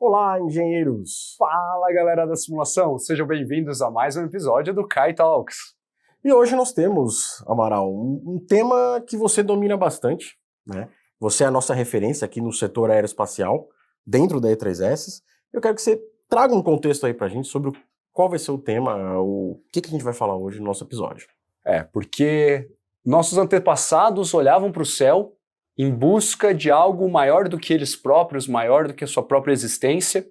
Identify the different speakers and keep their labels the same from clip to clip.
Speaker 1: Olá, engenheiros!
Speaker 2: Fala, galera da simulação! Sejam bem-vindos a mais um episódio do Kai Talks.
Speaker 1: E hoje nós temos, Amaral, um tema que você domina bastante, né? Você é a nossa referência aqui no setor aeroespacial, dentro da E3S. Eu quero que você traga um contexto aí pra gente sobre qual vai ser o tema, o que a gente vai falar hoje no nosso episódio.
Speaker 2: Porque nossos antepassados olhavam para o céu em busca de algo maior do que eles próprios, maior do que a sua própria existência.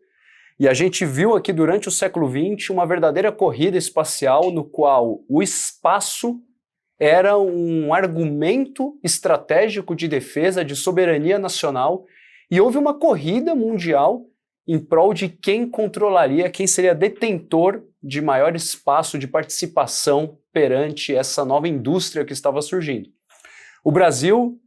Speaker 2: E a gente viu aqui durante o século XX uma verdadeira corrida espacial no qual o espaço era um argumento estratégico de defesa, de soberania nacional, e houve uma corrida mundial em prol de quem controlaria, quem seria detentor de maior espaço de participação perante essa nova indústria que estava surgindo. O Brasil,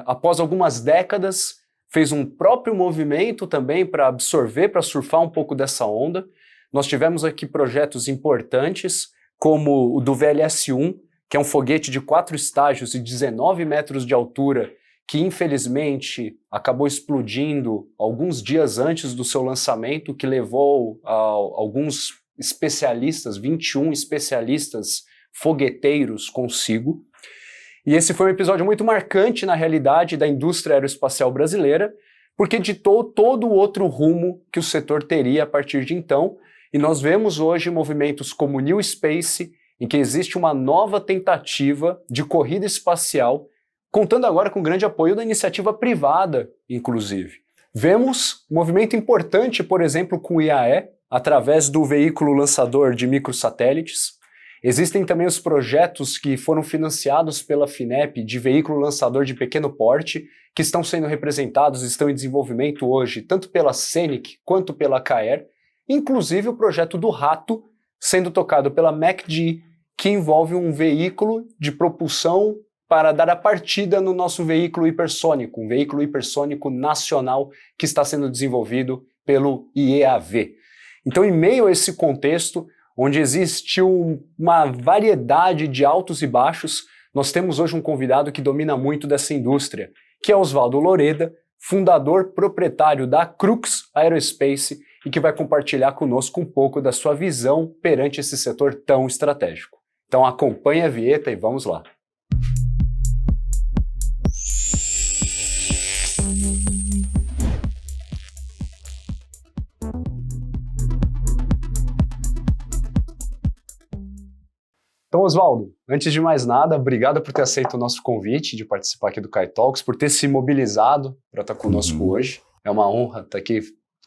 Speaker 2: após algumas décadas, fez um próprio movimento também para absorver, para surfar um pouco dessa onda. Nós tivemos aqui projetos importantes, como o do VLS-1, que é um foguete de 4 estágios e 19 metros de altura, que infelizmente acabou explodindo alguns dias antes do seu lançamento, que levou alguns especialistas, 21 especialistas fogueteiros consigo. E esse foi um episódio muito marcante na realidade da indústria aeroespacial brasileira, porque ditou todo o outro rumo que o setor teria a partir de então, e nós vemos hoje movimentos como New Space, em que existe uma nova tentativa de corrida espacial, contando agora com o grande apoio da iniciativa privada, inclusive. Vemos um movimento importante, por exemplo, com o IAE, através do veículo lançador de microsatélites. Existem também os projetos que foram financiados pela FINEP de veículo lançador de pequeno porte, que estão sendo representados e estão em desenvolvimento hoje, tanto pela CENIC quanto pela CAER, inclusive o projeto do Rato, sendo tocado pela MACD, que envolve um veículo de propulsão para dar a partida no nosso veículo hipersônico, um veículo hipersônico nacional que está sendo desenvolvido pelo IEAV. Então, em meio a esse contexto, onde existe uma variedade de altos e baixos, nós temos hoje um convidado que domina muito dessa indústria, que é Osvaldo Loreda, fundador proprietário da Crux Aerospace e que vai compartilhar conosco um pouco da sua visão perante esse setor tão estratégico. Então acompanhe a vinheta e vamos lá. Então, Osvaldo, antes de mais nada, obrigado por ter aceito o nosso convite de participar aqui do Kai Talks, por ter se mobilizado para estar conosco hoje. É uma honra estar aqui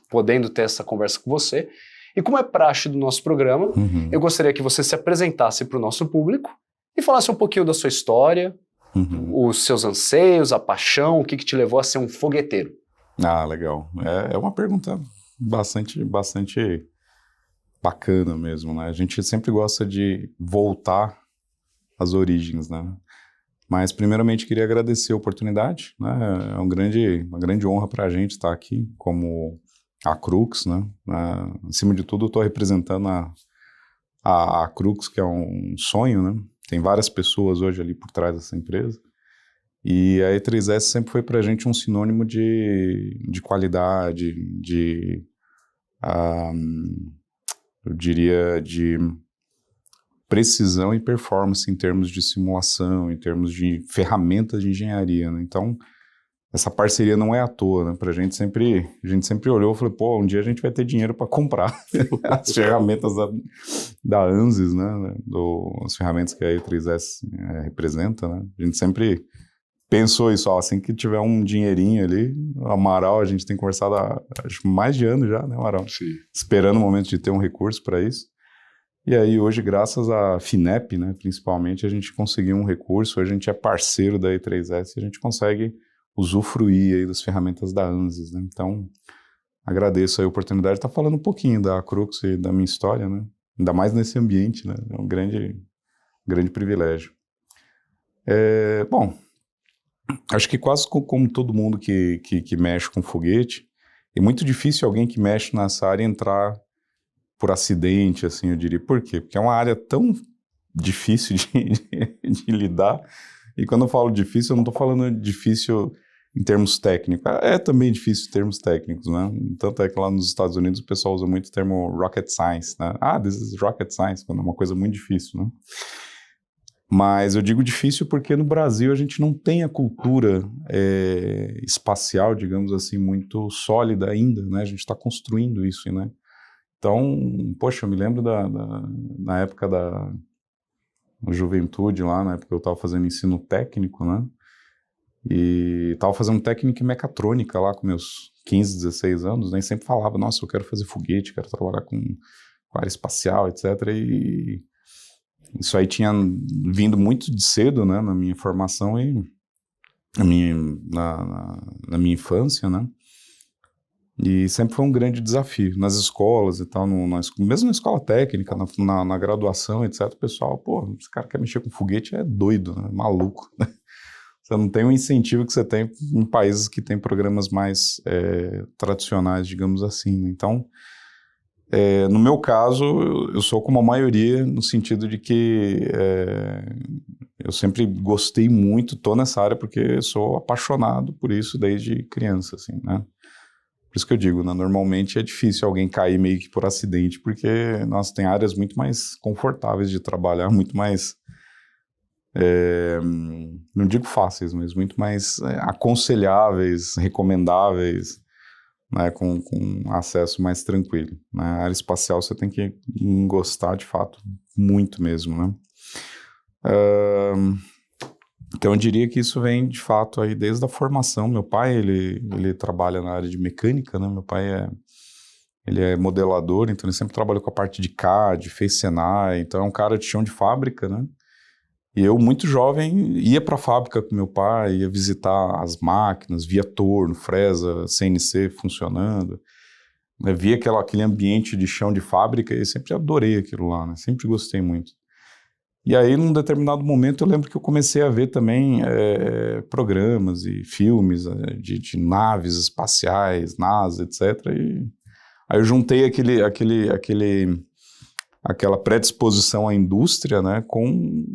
Speaker 2: podendo ter essa conversa com você. E como é praxe do nosso programa, eu gostaria que você se apresentasse para o nosso público e falasse um pouquinho da sua história, os seus anseios, a paixão, o que te levou a ser um fogueteiro.
Speaker 3: Ah, legal. É uma pergunta bastante bacana mesmo, né? A gente sempre gosta de voltar às origens, né? Mas, primeiramente, queria agradecer a oportunidade, né? É uma grande honra para a gente estar aqui como a Crux, né? Acima de tudo, eu estou representando a Crux, que é um sonho, né? Tem várias pessoas hoje ali por trás dessa empresa. E a E3S sempre foi para a gente um sinônimo de qualidade, eu diria, de precisão e performance em termos de simulação, em termos de ferramentas de engenharia, né? Então, essa parceria não é à toa, né? A gente sempre olhou e falou, pô, um dia a gente vai ter dinheiro para comprar as ferramentas da ANSYS, né? As ferramentas que a E3S representa, né? A gente sempre pensou isso, assim que tiver um dinheirinho ali, o Amaral, a gente tem conversado há acho, mais de ano já, né, Amaral?
Speaker 2: Sim.
Speaker 3: Esperando o momento de ter um recurso para isso. E aí hoje, graças à FINEP, né, principalmente, a gente conseguiu um recurso, a gente é parceiro da E3S e a gente consegue usufruir aí das ferramentas da ANSYS, né? Então, agradeço aí a oportunidade de estar falando um pouquinho da Crux e da minha história, né? Ainda mais nesse ambiente, né? É um grande privilégio. Bom, acho que quase como todo mundo que mexe com foguete, é muito difícil alguém que mexe nessa área entrar por acidente, assim, eu diria. Por quê? Porque é uma área tão difícil de lidar, e quando eu falo difícil, eu não estou falando difícil em termos técnicos. É também difícil em termos técnicos, né? Tanto é que lá nos Estados Unidos o pessoal usa muito o termo rocket science, né? This is rocket science, quando é uma coisa muito difícil, né? Mas eu digo difícil porque no Brasil a gente não tem a cultura espacial, digamos assim, muito sólida ainda, né? A gente está construindo isso, né? Então, poxa, eu me lembro na época da juventude lá, na época que eu estava fazendo ensino técnico, né? E estava fazendo técnica em mecatrônica lá com meus 15, 16 anos, né? E sempre falava, nossa, eu quero fazer foguete, quero trabalhar com área espacial, etc. E isso aí tinha vindo muito de cedo, né? Na minha formação e na minha infância, né? E sempre foi um grande desafio nas escolas e tal, mesmo na escola técnica, na graduação, etc. O pessoal, pô, esse cara quer mexer com foguete, é doido, né? Maluco, né? Você não tem o incentivo que você tem em países que têm programas mais tradicionais, digamos assim, né? Então, no meu caso, eu sou como a maioria, no sentido de que eu sempre gostei muito, estou nessa área porque sou apaixonado por isso desde criança, assim, né? Por isso que eu digo, né? Normalmente é difícil alguém cair meio que por acidente, porque, nossa, tem áreas muito mais confortáveis de trabalhar, muito mais, não digo fáceis, mas muito mais aconselháveis, recomendáveis, né? Com acesso mais tranquilo, né? A área espacial você tem que gostar, de fato, muito mesmo, né? Então eu diria que isso vem de fato aí desde a formação. Meu pai, ele trabalha na área de mecânica, né? Meu pai ele é modelador, então ele sempre trabalhou com a parte de CAD, fez Senai, então é um cara de chão de fábrica, né? E eu, muito jovem, ia para a fábrica com meu pai, ia visitar as máquinas, via torno, fresa, CNC funcionando, né? Via aquele ambiente de chão de fábrica e sempre adorei aquilo lá, né? Sempre gostei muito. E aí, num determinado momento, eu lembro que eu comecei a ver também programas e filmes de naves espaciais, NASA, etc. E aí eu juntei aquela predisposição à indústria, né, com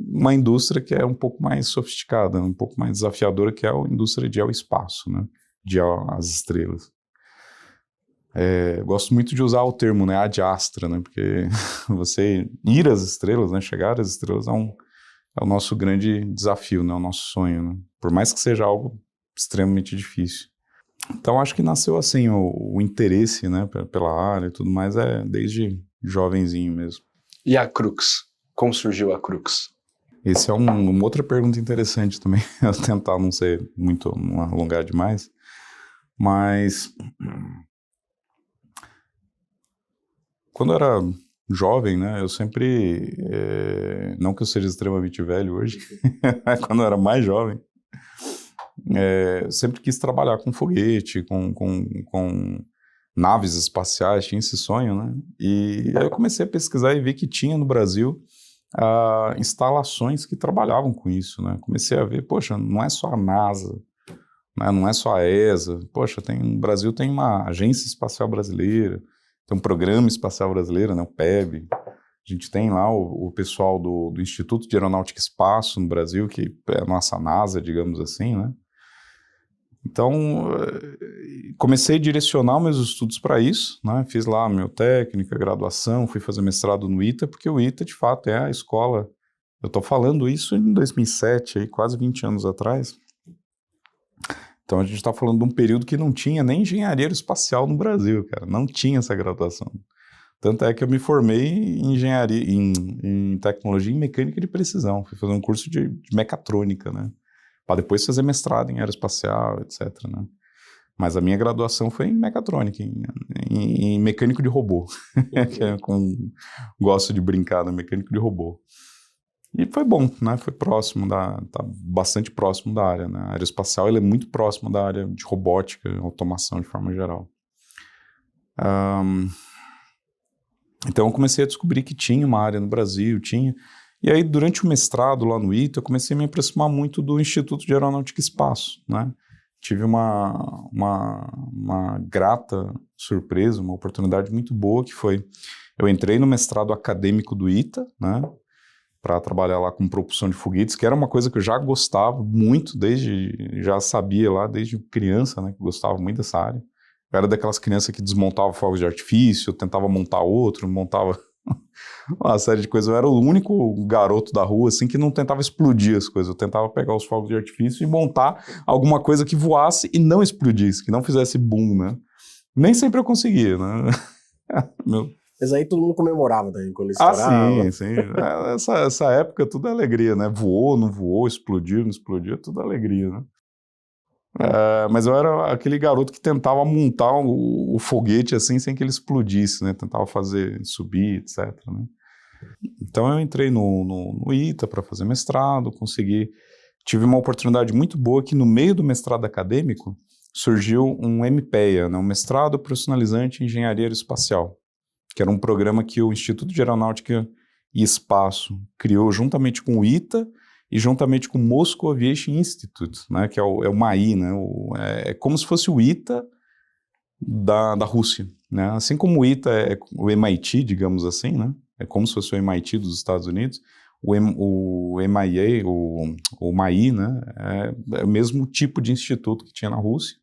Speaker 3: uma indústria que é um pouco mais sofisticada, um pouco mais desafiadora, que é a indústria de ir ao espaço, né, de ir às estrelas. Gosto muito de usar o termo, né, ad astra, né, porque você ir às estrelas, né, chegar às estrelas é o nosso grande desafio, né, o nosso sonho, né, por mais que seja algo extremamente difícil. Então acho que nasceu assim o interesse, né, pela área e tudo mais, desde jovenzinho mesmo.
Speaker 2: E a Crux? Como surgiu a Crux?
Speaker 3: Essa é uma outra pergunta interessante também, eu tentar não ser muito, não alongar demais, mas quando eu era jovem, né, eu sempre, não que eu seja extremamente velho hoje, quando eu era mais jovem, sempre quis trabalhar com foguete, com naves espaciais, tinha esse sonho, né, e aí eu comecei a pesquisar e vi que tinha no Brasil instalações que trabalhavam com isso, né, comecei a ver, poxa, não é só a NASA, né, não é só a ESA, poxa, no Brasil tem uma Agência Espacial Brasileira, tem um Programa Espacial Brasileiro, né, o PEB. A gente tem lá o pessoal do Instituto de Aeronáutica e Espaço no Brasil, que é a nossa NASA, digamos assim, né? Então, comecei a direcionar meus estudos para isso, né? Fiz lá minha técnica, graduação, fui fazer mestrado no ITA, porque o ITA, de fato, é a escola. Eu estou falando isso em 2007, aí, quase 20 anos atrás. Então a gente está falando de um período que não tinha nem engenharia aeroespacial no Brasil, cara, não tinha essa graduação. Tanto é que eu me formei em engenharia, em tecnologia e mecânica de precisão, fui fazer um curso de mecatrônica, né, para depois fazer mestrado em aeroespacial, etc, né. Mas a minha graduação foi em mecatrônica, em mecânico de robô, que gosto de brincar, né, mecânico de robô. E foi bom, né? Foi próximo tá bastante próximo da área, né? A aeroespacial ela é muito próxima da área de robótica, automação de forma geral. Então eu comecei a descobrir que tinha uma área no Brasil, e aí durante o mestrado lá no ITA eu comecei a me aproximar muito do Instituto de Aeronáutica e Espaço, né? Tive uma grata surpresa, uma oportunidade muito boa que foi, eu entrei no mestrado acadêmico do ITA, né? para trabalhar lá com propulsão de foguetes, que era uma coisa que eu já gostava muito, já sabia lá desde criança, né, que gostava muito dessa área. Eu era daquelas crianças que desmontava fogos de artifício, tentava montar outro, montava uma série de coisas. Eu era o único garoto da rua, assim, que não tentava explodir as coisas. Eu tentava pegar os fogos de artifício e montar alguma coisa que voasse e não explodisse, que não fizesse boom, né? Nem sempre eu conseguia, né?
Speaker 1: Mas aí todo mundo comemorava daí, quando eles estouravam.
Speaker 3: Sim. Essa época tudo é alegria, né? Voou, não voou, explodiu, não explodiu, tudo é alegria, né? Mas eu era aquele garoto que tentava montar o foguete assim sem que ele explodisse, né? Tentava fazer subir, etc, né? Então eu entrei no ITA para fazer mestrado, tive uma oportunidade muito boa que no meio do mestrado acadêmico surgiu um MPEA, né? Um mestrado profissionalizante em engenharia aeroespacial, que era um programa que o Instituto de Aeronáutica e Espaço criou juntamente com o ITA e juntamente com o Moscow Aviation Institute, né, que é o MAI, né, é como se fosse o ITA da Rússia, né, assim como o ITA é o MIT, digamos assim, né, é como se fosse o MIT dos Estados Unidos, o MIA, o MAI, né, é o mesmo tipo de instituto que tinha na Rússia,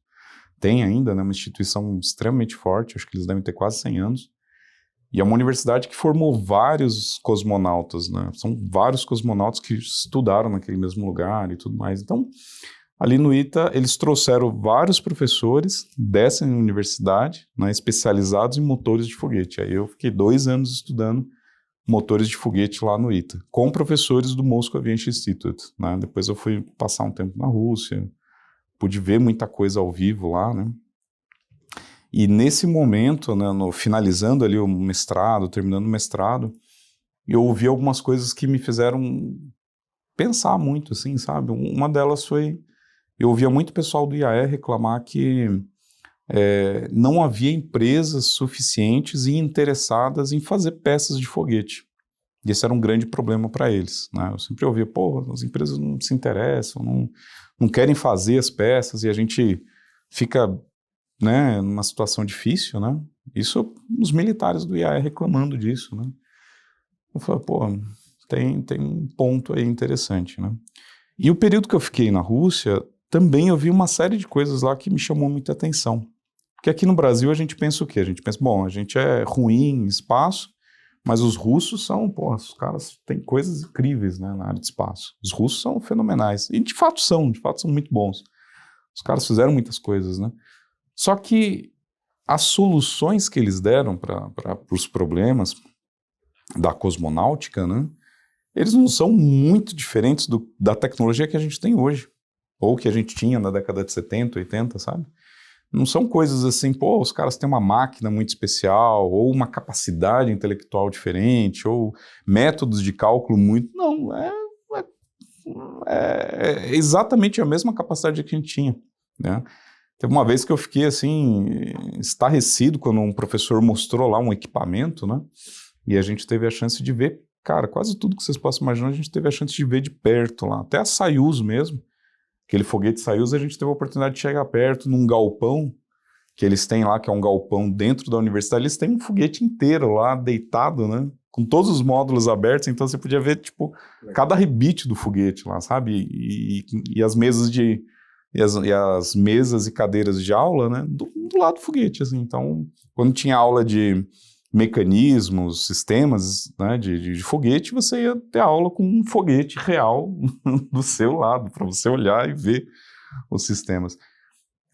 Speaker 3: tem ainda, né, uma instituição extremamente forte, acho que eles devem ter quase 100 anos, e é uma universidade que formou vários cosmonautas, né? São vários cosmonautas que estudaram naquele mesmo lugar e tudo mais. Então, ali no ITA, eles trouxeram vários professores dessa universidade, né, especializados em motores de foguete. Aí eu fiquei 2 anos estudando motores de foguete lá no ITA, com professores do Moscow Aviation Institute, né? Depois eu fui passar um tempo na Rússia, pude ver muita coisa ao vivo lá, né? E nesse momento, né, finalizando ali o mestrado, terminando o mestrado, eu ouvi algumas coisas que me fizeram pensar muito, assim, sabe? Uma delas foi, eu ouvia muito pessoal do IAE reclamar que não havia empresas suficientes e interessadas em fazer peças de foguete. E esse era um grande problema para eles, né? Eu sempre ouvia, as empresas não se interessam, não querem fazer as peças e a gente fica, né, numa situação difícil, né? Isso os militares do IAE reclamando disso, né? Eu falei, tem um ponto aí interessante, né? E o período que eu fiquei na Rússia, também eu vi uma série de coisas lá que me chamou muita atenção. Porque aqui no Brasil a gente pensa o quê? A gente pensa, a gente é ruim em espaço, mas os russos são, os caras têm coisas incríveis, né, na área de espaço. Os russos são fenomenais. E de fato são muito bons. Os caras fizeram muitas coisas, né? Só que as soluções que eles deram para os problemas da cosmonáutica, né, eles não são muito diferentes da tecnologia que a gente tem hoje, ou que a gente tinha na década de 70, 80, sabe? Não são coisas assim, os caras têm uma máquina muito especial, ou uma capacidade intelectual diferente, ou métodos de cálculo muito... Não, é exatamente a mesma capacidade que a gente tinha, né? Teve uma vez que eu fiquei assim, estarrecido quando um professor mostrou lá um equipamento, né? E a gente teve a chance de ver, cara, quase tudo que vocês possam imaginar, a gente teve a chance de ver de perto lá. Até a Soyuz mesmo, aquele foguete Soyuz, a gente teve a oportunidade de chegar perto num galpão que eles têm lá, que é um galpão dentro da universidade. Eles têm um foguete inteiro lá, deitado, né? Com todos os módulos abertos, então você podia ver, cada rebite do foguete lá, sabe? E as mesas as mesas e cadeiras de aula, né, do lado do foguete, assim. Então, quando tinha aula de mecanismos, sistemas, né, de foguete, você ia ter aula com um foguete real do seu lado, para você olhar e ver os sistemas.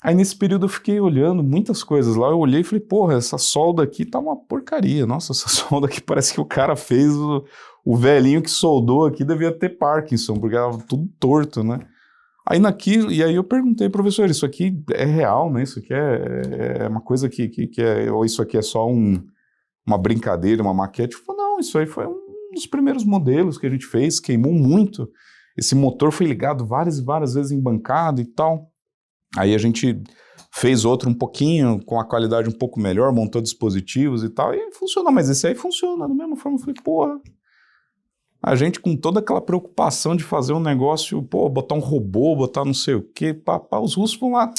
Speaker 3: Aí, nesse período, eu fiquei olhando muitas coisas lá, eu olhei e falei, essa solda aqui tá uma porcaria, nossa, essa solda aqui parece que o cara fez, o velhinho que soldou aqui devia ter Parkinson, porque era tudo torto, né? E aí eu perguntei, professor, isso aqui é real, né? Isso aqui é uma coisa que ou isso aqui é só uma brincadeira, uma maquete? Ele falou, não, isso aí foi um dos primeiros modelos que a gente fez, queimou muito. Esse motor foi ligado várias e várias vezes em bancada e tal. Aí a gente fez outro um pouquinho, com a qualidade um pouco melhor, montou dispositivos e tal, e funcionou. Mas esse aí funciona da mesma forma. Eu falei, a gente com toda aquela preocupação de fazer um negócio, botar um robô, botar não sei o quê, os russos vão lá,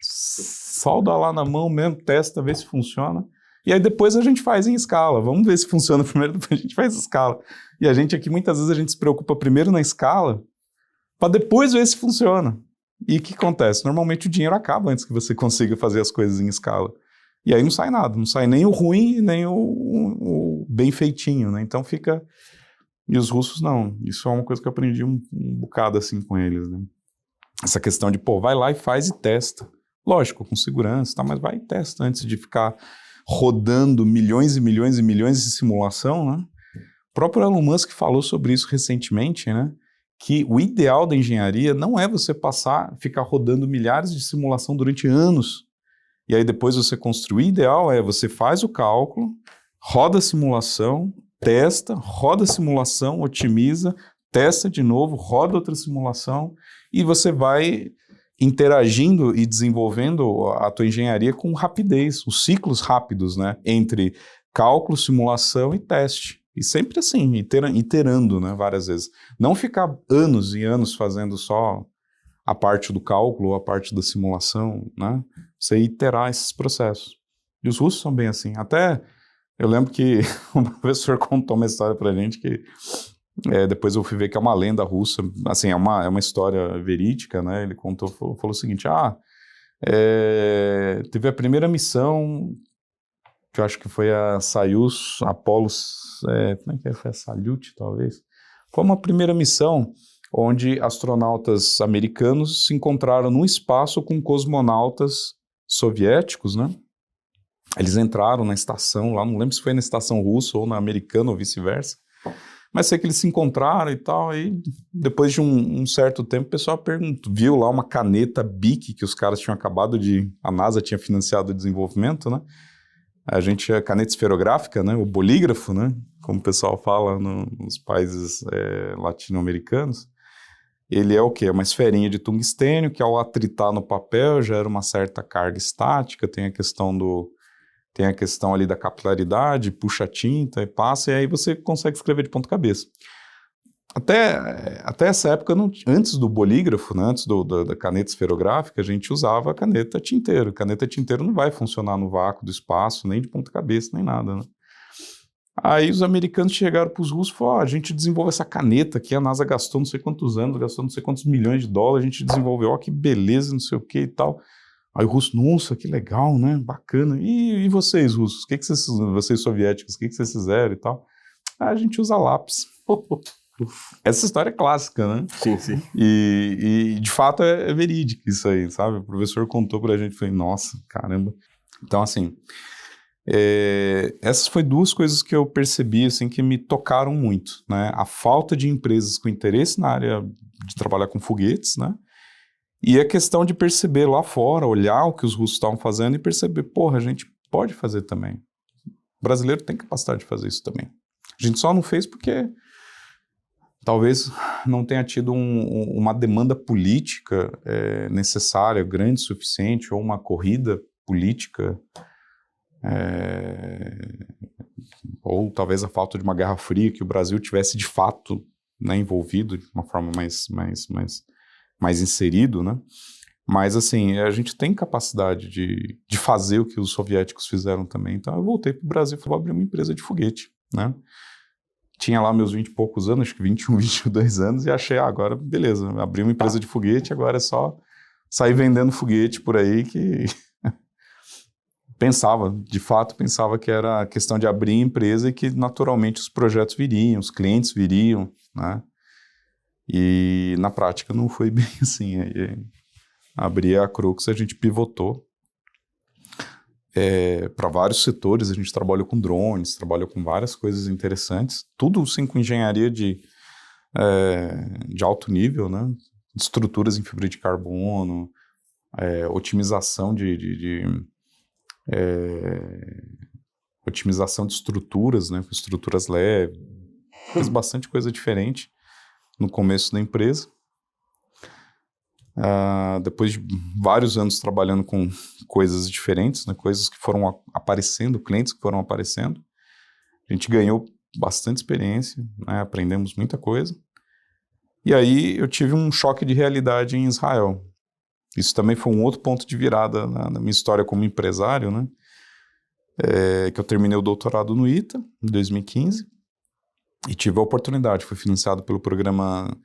Speaker 3: solda lá na mão mesmo, testa, vê se funciona. E aí depois a gente faz em escala. Vamos ver se funciona primeiro, depois a gente faz em escala. E a gente aqui, muitas vezes, a gente se preocupa primeiro na escala, para depois ver se funciona. E o que acontece? Normalmente o dinheiro acaba antes que você consiga fazer as coisas em escala. E aí não sai nada, não sai nem o ruim, nem o bem feitinho, né? Então fica... E os russos não. Isso é uma coisa que eu aprendi um bocado assim com eles, né? Essa questão de, vai lá e faz e testa. Lógico, com segurança, tá? Mas vai e testa antes de ficar rodando milhões e milhões e milhões de simulação, né? O próprio Elon Musk falou sobre isso recentemente, né? Que o ideal da engenharia não é você ficar rodando milhares de simulação durante anos, e aí depois você construir. O ideal é você faz o cálculo, roda a simulação, testa, roda a simulação, otimiza, testa de novo, roda outra simulação, e você vai interagindo e desenvolvendo a tua engenharia com rapidez, os ciclos rápidos, né? Entre cálculo, simulação e teste. E sempre assim, iterando, né, várias vezes. Não ficar anos e anos fazendo só a parte do cálculo ou a parte da simulação, né? Você iterar esses processos. E os russos são bem assim. Até eu lembro que o professor contou uma história pra gente que depois eu fui ver que é uma lenda russa, assim, é uma história verídica, né? Ele falou o seguinte, teve a primeira missão, que eu acho que foi a Soyuz, Apollo, como é que foi a Salyut, talvez? Foi uma primeira missão onde astronautas americanos se encontraram no espaço com cosmonautas soviéticos, né? Eles entraram na estação lá, não lembro se foi na estação russa ou na americana ou vice-versa, mas sei que eles se encontraram e tal, e depois de um certo tempo o pessoal viu lá uma caneta Bic que os caras tinham a NASA tinha financiado o desenvolvimento, né? A caneta esferográfica, né? O bolígrafo, né? Como o pessoal fala nos países latino-americanos. Ele é o quê? É uma esferinha de tungstênio que ao atritar no papel gera uma certa carga estática, tem a questão ali da capilaridade, puxa a tinta e passa, e aí você consegue escrever de ponta cabeça. Até essa época, antes do bolígrafo, né, antes da caneta esferográfica, a gente usava a caneta tinteiro. Caneta tinteiro não vai funcionar no vácuo do espaço, nem de ponta cabeça, nem nada, né? Aí os americanos chegaram para os russos e falaram, a gente desenvolve essa caneta aqui, a NASA gastou não sei quantos anos, gastou não sei quantos milhões de dólares, a gente desenvolveu, que beleza, não sei o que e tal. Aí o russo, nossa, que legal, né, bacana. E vocês, russos, vocês soviéticos, o que vocês fizeram e tal? A gente usa lápis. Essa história é clássica, né?
Speaker 1: Sim, sim.
Speaker 3: E de fato é verídico isso aí, sabe? O professor contou pra gente, falei, nossa, caramba. Então, assim, essas foram duas coisas que eu percebi, assim, que me tocaram muito, né? A falta de empresas com interesse na área de trabalhar com foguetes, né? E a questão de perceber lá fora, olhar o que os russos estavam fazendo e perceber, a gente pode fazer também. O brasileiro tem capacidade de fazer isso também. A gente só não fez porque talvez não tenha tido uma demanda política necessária, grande o suficiente, ou uma corrida política, ou talvez a falta de uma guerra fria que o Brasil tivesse de fato, né, envolvido de uma forma mais inserido, né? Mas, assim, a gente tem capacidade de fazer o que os soviéticos fizeram também. Então, eu voltei para o Brasil e falei, vou abrir uma empresa de foguete, né? Tinha lá meus 20 e poucos anos, acho que 21, 22 anos, e achei, agora, beleza, abri uma empresa de foguete, agora é só sair vendendo foguete por aí, que de fato pensava que era questão de abrir empresa e que naturalmente os projetos viriam, os clientes viriam, né? E na prática não foi bem assim. Abri a Crux, a gente pivotou para vários setores, a gente trabalhou com drones, trabalhou com várias coisas interessantes, tudo sim com engenharia de alto nível, né? Estruturas em fibra de carbono, otimização otimização de estruturas, né? Estruturas leves, fez bastante coisa diferente no começo da empresa. Depois de vários anos trabalhando com coisas diferentes, né, coisas que foram aparecendo, clientes que foram aparecendo, a gente ganhou bastante experiência, né, aprendemos muita coisa. E aí eu tive um choque de realidade em Israel. Isso também foi um outro ponto de virada na minha história como empresário, né? que eu terminei o doutorado no ITA, em 2015, e tive a oportunidade, fui financiado pelo programa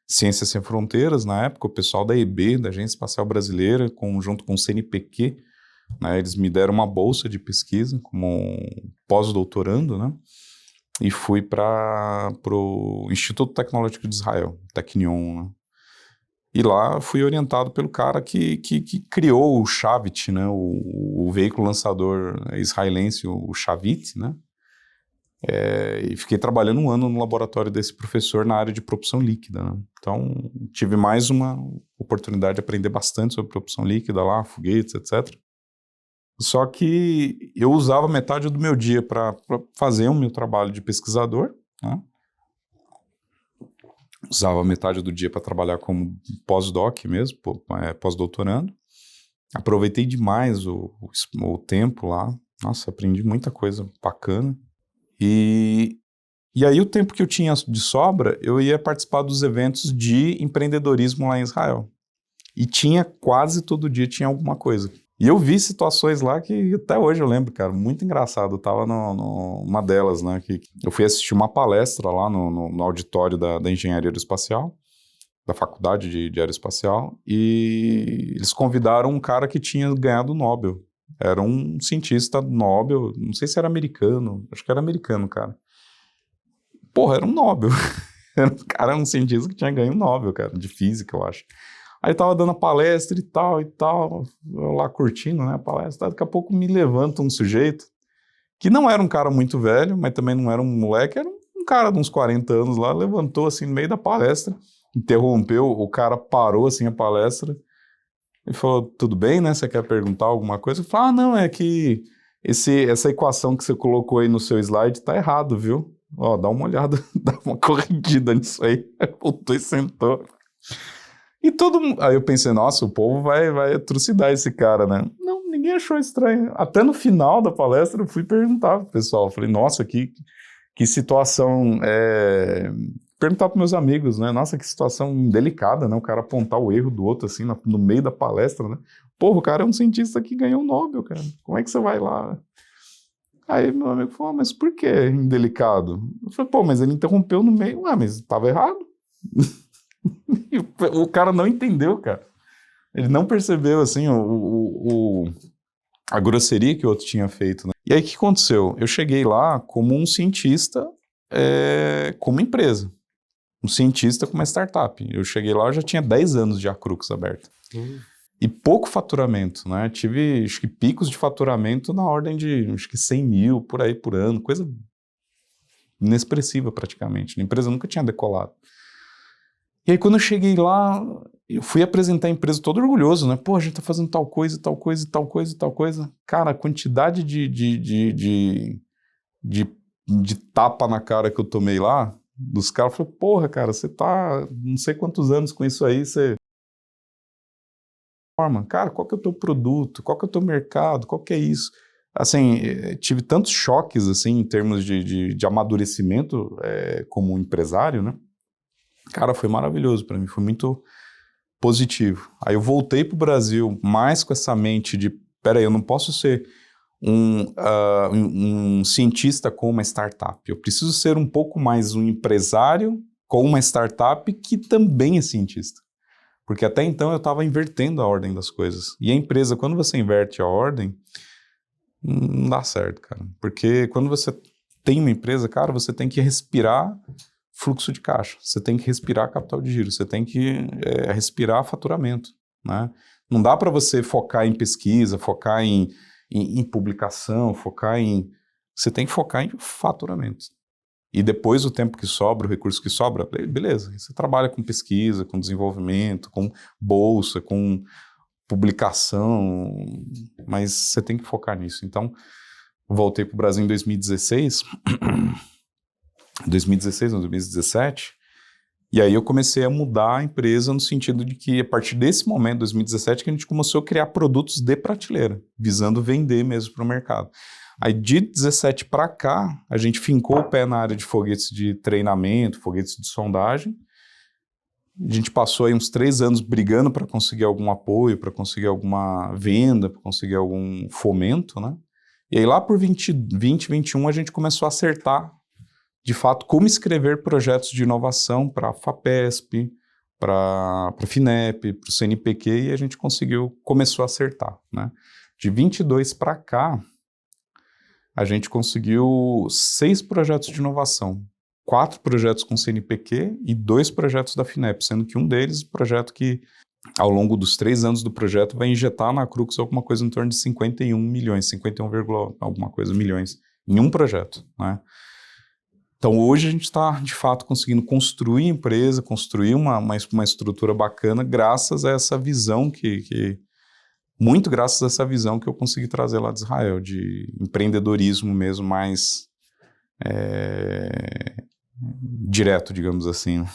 Speaker 3: Ciências Sem Fronteiras, na época, o pessoal da EB, da Agência Espacial Brasileira, junto com o CNPq, né, eles me deram uma bolsa de pesquisa como pós-doutorando, né, e fui para o Instituto Tecnológico de Israel, Technion, né, e lá fui orientado pelo cara que criou o Shavit, né, o veículo lançador israelense, o Shavit, né, e fiquei trabalhando 1 ano no laboratório desse professor na área de propulsão líquida, né? Então, tive mais uma oportunidade de aprender bastante sobre propulsão líquida lá, foguetes, etc. Só que eu usava metade do meu dia para fazer o meu trabalho de pesquisador, né? Usava metade do dia para trabalhar como pós-doc mesmo, pós-doutorando. Aproveitei demais o tempo lá. Nossa, aprendi muita coisa bacana. E aí o tempo que eu tinha de sobra, eu ia participar dos eventos de empreendedorismo lá em Israel. E quase todo dia tinha alguma coisa. E eu vi situações lá que até hoje eu lembro, cara, muito engraçado. Eu tava numa delas, né, que eu fui assistir uma palestra lá no auditório da Engenharia Aeroespacial, da Faculdade de Aeroespacial, e eles convidaram um cara que tinha ganhado o Nobel. Era um cientista Nobel, não sei se era americano, acho que era americano, cara. Porra, era um Nobel. O cara era um cientista que tinha ganho um Nobel, cara, de física, eu acho. Aí tava dando a palestra e tal, eu lá curtindo, né, a palestra. Daqui a pouco me levanta um sujeito, que não era um cara muito velho, mas também não era um moleque, era um cara de uns 40 anos lá, levantou assim no meio da palestra, interrompeu, o cara parou assim a palestra, e falou, tudo bem, né? Você quer perguntar alguma coisa? Eu falei, não, é que essa equação que você colocou aí no seu slide tá errado, viu? Ó, dá uma olhada, dá uma corrigida nisso aí. Aí voltou e sentou. E aí eu pensei, nossa, o povo vai trucidar esse cara, né? Não, ninguém achou estranho. Até no final da palestra eu fui perguntar pro pessoal. Eu falei, nossa, que situação... Perguntar para meus amigos, né? Nossa, que situação delicada, né? O cara apontar o erro do outro, assim, no meio da palestra, né? Porra, o cara é um cientista que ganhou o Nobel, cara. Como é que você vai lá? Aí meu amigo falou, mas por que indelicado? Eu falei, pô, mas ele interrompeu no meio. Mas estava errado. E o cara não entendeu, cara. Ele não percebeu, assim, a grosseria que o outro tinha feito, né? E aí, o que aconteceu? Eu cheguei lá como um cientista, como empresa. Um cientista com uma startup. Eu cheguei lá, eu já tinha 10 anos de Acrux aberta. E pouco faturamento, né? Tive, acho que, picos de faturamento na ordem de, acho que 100 mil por aí por ano, coisa inexpressiva praticamente. A empresa nunca tinha decolado. E aí, quando eu cheguei lá, eu fui apresentar a empresa todo orgulhoso, né? Pô, a gente tá fazendo tal coisa, tal coisa, tal coisa, tal coisa. Cara, a quantidade de tapa na cara que eu tomei lá, dos caras, falou, porra, cara, você tá não sei quantos anos com isso aí, você... Cara, qual que é o teu produto? Qual que é o teu mercado? Qual que é isso? Assim, tive tantos choques, assim, em termos de amadurecimento como empresário, né? Cara, foi maravilhoso para mim, foi muito positivo. Aí eu voltei pro Brasil mais com essa mente de, peraí, eu não posso ser um cientista com uma startup. Eu preciso ser um pouco mais um empresário com uma startup que também é cientista. Porque até então eu estava invertendo a ordem das coisas. E a empresa, quando você inverte a ordem, não dá certo, cara. Porque quando você tem uma empresa, cara, você tem que respirar fluxo de caixa, você tem que respirar capital de giro, você tem que respirar faturamento, né? Não dá para você focar em pesquisa, focar em publicação, você tem que focar em faturamento. E depois o tempo que sobra, o recurso que sobra, beleza, você trabalha com pesquisa, com desenvolvimento, com bolsa, com publicação, mas você tem que focar nisso. Então, voltei para o Brasil em 2016, 2017, e aí eu comecei a mudar a empresa no sentido de que, a partir desse momento, 2017, que a gente começou a criar produtos de prateleira, visando vender mesmo para o mercado. Aí, de 17 para cá, a gente fincou o pé na área de foguetes de treinamento, foguetes de sondagem. A gente passou aí uns 3 anos brigando para conseguir algum apoio, para conseguir alguma venda, para conseguir algum fomento, né? E aí lá por 2021 a gente começou a acertar, de fato, como escrever projetos de inovação para a FAPESP, para a FINEP, para o CNPq, e a gente começou a acertar, né? De 22 para cá, a gente conseguiu 6 projetos de inovação, 4 projetos com CNPq e 2 projetos da FINEP, sendo que um deles, projeto que ao longo dos 3 anos do projeto vai injetar na Crux alguma coisa em torno de 51 milhões, 51, alguma coisa milhões, em um projeto, né? Então hoje a gente está, de fato, conseguindo construir a empresa, construir uma estrutura bacana, graças a essa visão muito graças a essa visão que eu consegui trazer lá de Israel, de empreendedorismo mesmo, mais direto, digamos assim.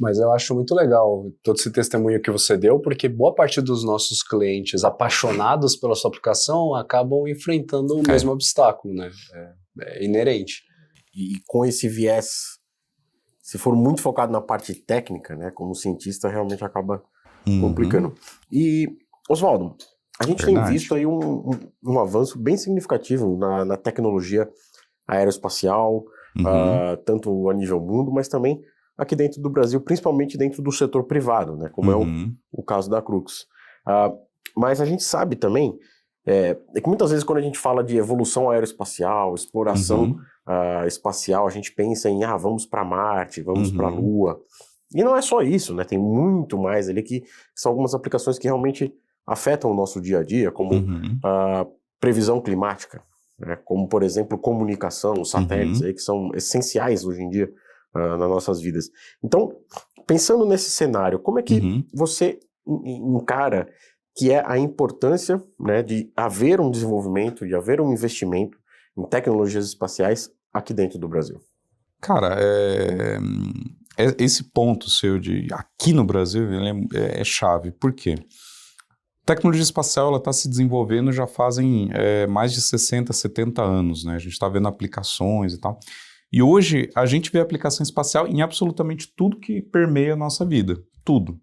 Speaker 2: Mas eu acho muito legal todo esse testemunho que você deu, porque boa parte dos nossos clientes apaixonados pela sua aplicação acabam enfrentando o mesmo obstáculo, né? É inerente.
Speaker 1: E com esse viés, se for muito focado na parte técnica, né, como cientista, realmente acaba complicando. E, Oswaldo, a gente tem visto aí um avanço bem significativo na tecnologia aeroespacial, tanto a nível mundo, mas também aqui dentro do Brasil, principalmente dentro do setor privado, né, como é o caso da Crux. Mas a gente sabe também que muitas vezes quando a gente fala de evolução aeroespacial, exploração espacial, a gente pensa em vamos para Marte, vamos para a Lua. E não é só isso, né? Tem muito mais ali que são algumas aplicações que realmente afetam o nosso dia a dia, como previsão climática, né? Como, por exemplo, comunicação, os satélites aí, que são essenciais hoje em dia nas nossas vidas. Então, pensando nesse cenário, como é que você encara que é a importância, né, de haver um desenvolvimento, de haver um investimento em tecnologias espaciais aqui dentro do Brasil?
Speaker 3: Cara, esse ponto seu de aqui no Brasil, ele é chave. Por quê? A tecnologia espacial está se desenvolvendo já fazem mais de 60, 70 anos, né? A gente está vendo aplicações e tal. E hoje a gente vê aplicação espacial em absolutamente tudo que permeia a nossa vida. Tudo.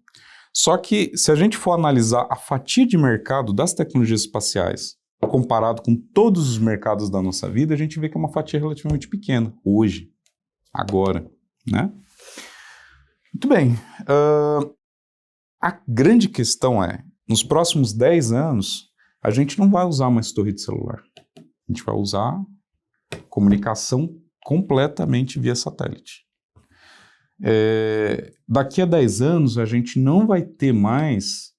Speaker 3: Só que se a gente for analisar a fatia de mercado das tecnologias espaciais comparado com todos os mercados da nossa vida, a gente vê que é uma fatia relativamente pequena, hoje, agora, né? Muito bem. A grande questão é, nos próximos 10 anos, a gente não vai usar mais torre de celular. A gente vai usar comunicação completamente via satélite. Daqui a 10 anos, a gente não vai ter mais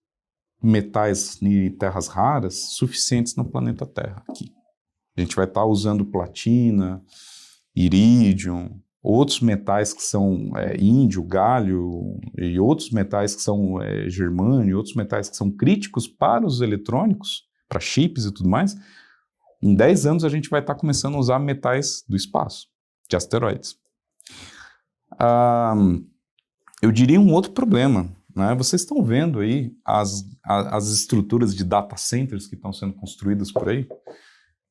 Speaker 3: metais e terras raras suficientes no planeta Terra aqui. A gente vai estar usando platina, irídio, outros metais que são índio, galho, e outros metais que são germânio, outros metais que são críticos para os eletrônicos, para chips e tudo mais. Em 10 anos a gente vai estar começando a usar metais do espaço, de asteroides. Eu diria um outro problema, né? Vocês estão vendo aí as estruturas de data centers que estão sendo construídas por aí?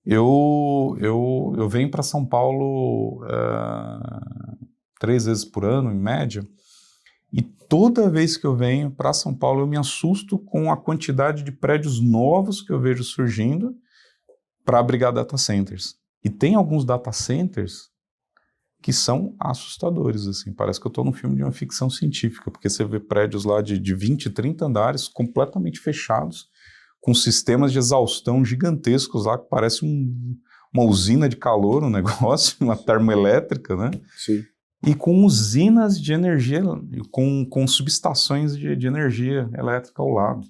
Speaker 3: Eu venho para São Paulo 3 vezes por ano, em média, e toda vez que eu venho para São Paulo eu me assusto com a quantidade de prédios novos que eu vejo surgindo para abrigar data centers. E tem alguns data centers que são assustadores, assim, parece que eu estou num filme de uma ficção científica, porque você vê prédios lá de 20, 30 andares completamente fechados, com sistemas de exaustão gigantescos lá, que parece uma usina de calor, um negócio, uma termoelétrica, né?
Speaker 2: Sim.
Speaker 3: E com usinas de energia, com subestações de energia elétrica ao lado.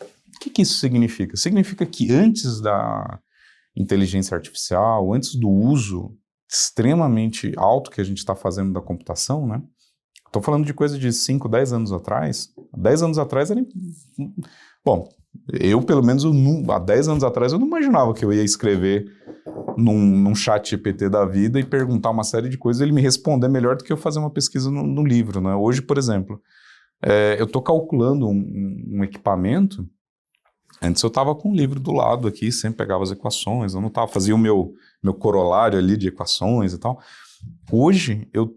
Speaker 3: O que isso significa? Significa que antes da inteligência artificial, antes do uso extremamente alto que a gente está fazendo da computação, né? Estou falando de coisa de 5, 10 anos atrás. 10 anos atrás era... Bom, eu pelo menos há 10 anos atrás eu não imaginava que eu ia escrever num chat GPT da vida e perguntar uma série de coisas e ele me responder melhor do que eu fazer uma pesquisa no livro, né? Hoje, por exemplo, eu estou calculando um equipamento. Antes eu estava com um livro do lado aqui, sempre pegava as equações, eu não fazia o meu corolário ali de equações e tal. Hoje eu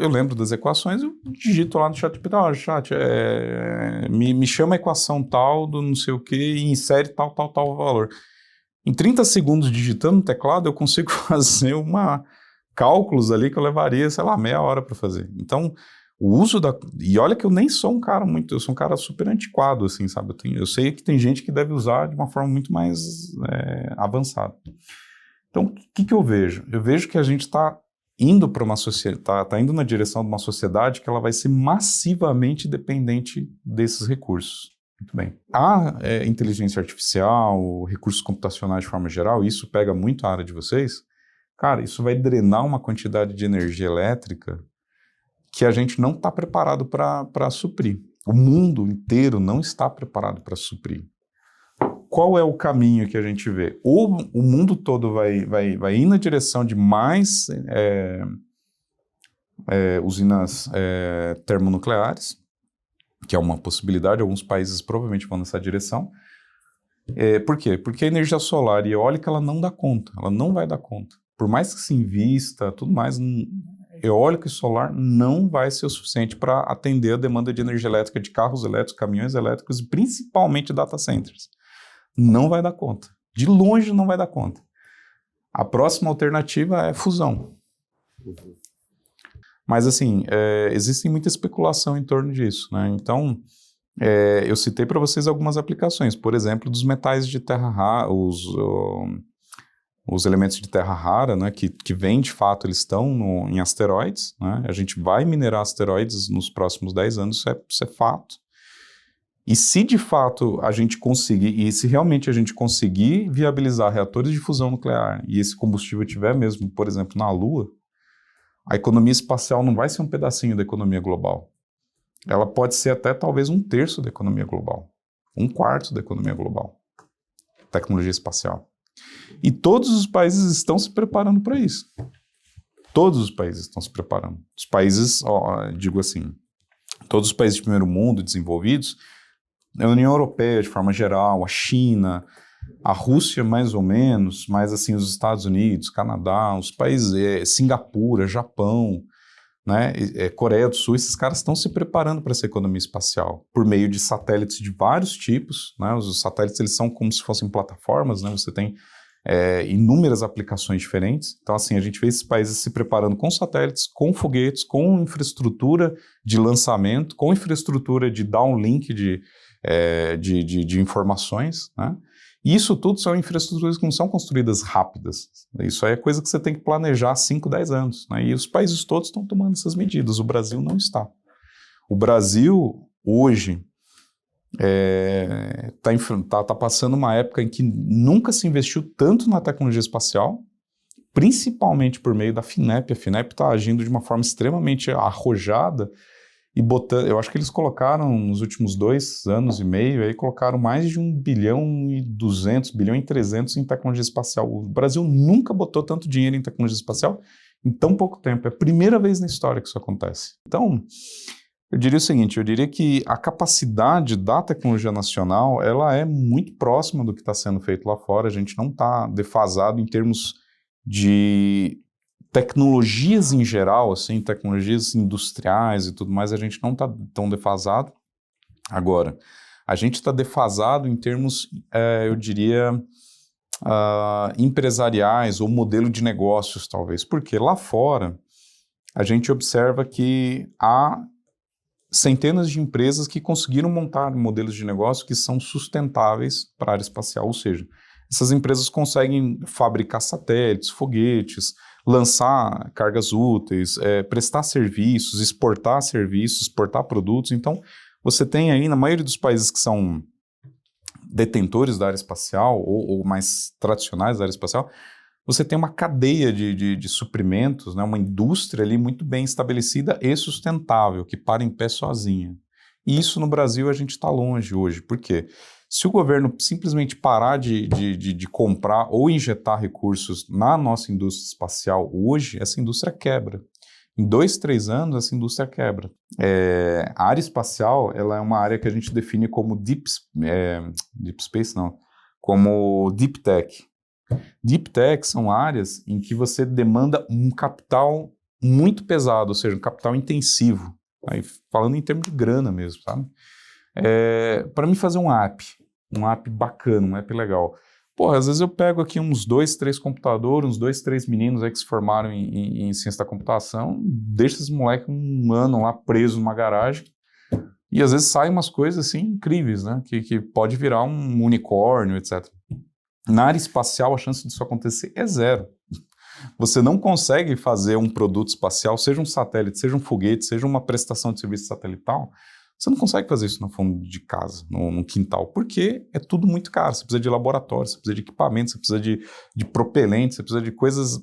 Speaker 3: lembro das equações, eu digito lá no chat, chat, me chama a equação tal do não sei o que e insere tal valor. Em 30 segundos digitando no teclado, eu consigo fazer cálculos ali que eu levaria, sei lá, meia hora para fazer. Então, o uso E olha que eu nem sou um cara eu sou um cara super antiquado, assim, sabe? Eu sei que tem gente que deve usar de uma forma muito mais avançada. Então, o que eu vejo? Eu vejo que a gente está indo para uma sociedade, tá indo na direção de uma sociedade que ela vai ser massivamente dependente desses recursos. Muito bem. A inteligência artificial, recursos computacionais de forma geral, isso pega muito a área de vocês. Cara, isso vai drenar uma quantidade de energia elétrica que a gente não está preparado para suprir. O mundo inteiro não está preparado para suprir. Qual é o caminho que a gente vê? Ou o mundo todo vai ir na direção de mais usinas termonucleares, que é uma possibilidade, alguns países provavelmente vão nessa direção. Por quê? Porque a energia solar e eólica ela não dá conta, ela não vai dar conta. Por mais que se invista, tudo mais, eólico e solar não vai ser o suficiente para atender a demanda de energia elétrica de carros elétricos, caminhões elétricos e principalmente data centers. Não vai dar conta. De longe não vai dar conta. A próxima alternativa é fusão. Mas, assim, existe muita especulação em torno disso, né? Então, eu citei para vocês algumas aplicações. Por exemplo, dos metais de terra rara, os elementos de terra rara, né, que vêm, de fato, eles estão em asteroides, né? A gente vai minerar asteroides nos próximos 10 anos, isso é fato. E se, de fato, a gente conseguir, e se realmente a gente conseguir viabilizar reatores de fusão nuclear e esse combustível estiver mesmo, por exemplo, na Lua, a economia espacial não vai ser um pedacinho da economia global. Ela pode ser até talvez 1/3 da economia global, 1/4 da economia global, tecnologia espacial. E todos os países estão se preparando para isso. Todos os países estão se preparando. Os países, digo assim, todos os países de primeiro mundo, desenvolvidos, a União Europeia de forma geral, a China, a Rússia mais ou menos, mas assim os Estados Unidos, Canadá, os países, Singapura, Japão, né, Coreia do Sul, esses caras estão se preparando para essa economia espacial por meio de satélites de vários tipos, né? Os satélites eles são como se fossem plataformas, né? Você tem inúmeras aplicações diferentes. Então, assim, a gente vê esses países se preparando com satélites, com foguetes, com infraestrutura de lançamento, com infraestrutura de downlink de informações, né? E isso tudo são infraestruturas que não são construídas rápidas. Isso aí é coisa que você tem que planejar 5, 10 anos, né? E os países todos estão tomando essas medidas. O Brasil não está. O Brasil, hoje, tá passando uma época em que nunca se investiu tanto na tecnologia espacial, principalmente por meio da FINEP. A FINEP está agindo de uma forma extremamente arrojada e botando, eu acho que eles colocaram nos últimos 2 anos e meio, aí colocaram mais de 1,2 bilhão, 1,3 bilhão em tecnologia espacial. O Brasil nunca botou tanto dinheiro em tecnologia espacial em tão pouco tempo. É a primeira vez na história que isso acontece. Então, eu diria o seguinte, eu diria que a capacidade da tecnologia nacional, ela é muito próxima do que está sendo feito lá fora. A gente não está defasado em termos de tecnologias em geral, assim, tecnologias industriais e tudo mais, a gente não está tão defasado. Agora, a gente está defasado em termos, eu diria, empresariais ou modelo de negócios, talvez. Porque lá fora, a gente observa que há centenas de empresas que conseguiram montar modelos de negócio que são sustentáveis para a área espacial, ou seja, essas empresas conseguem fabricar satélites, foguetes, lançar cargas úteis, prestar serviços, exportar produtos. Então, você tem aí, na maioria dos países que são detentores da área espacial, ou mais tradicionais da área espacial, você tem uma cadeia de suprimentos, né, uma indústria ali muito bem estabelecida e sustentável, que para em pé sozinha. E isso no Brasil a gente está longe hoje. Por quê? Se o governo simplesmente parar de comprar ou injetar recursos na nossa indústria espacial hoje, essa indústria quebra. Em 2, 3 anos, essa indústria quebra. A área espacial, ela é uma área que a gente define como deep space, não, como deep tech. Deep tech são áreas em que você demanda um capital muito pesado, ou seja, um capital intensivo. Aí, falando em termos de grana mesmo, sabe? Para mim fazer um app bacana, um app legal, Porra, às vezes eu pego aqui uns 2, 3 computadores, uns 2, 3 meninos aí que se formaram em ciência da computação, deixa esses moleques um ano lá preso numa garagem, e às vezes saem umas coisas assim incríveis, né? Que pode virar um unicórnio, etc. Na área espacial, a chance disso acontecer é zero. Você não consegue fazer um produto espacial, seja um satélite, seja um foguete, seja uma prestação de serviço satelital, você não consegue fazer isso no fundo de casa, no quintal, porque é tudo muito caro. Você precisa de laboratório, você precisa de equipamento, você precisa de propelente, você precisa de coisas,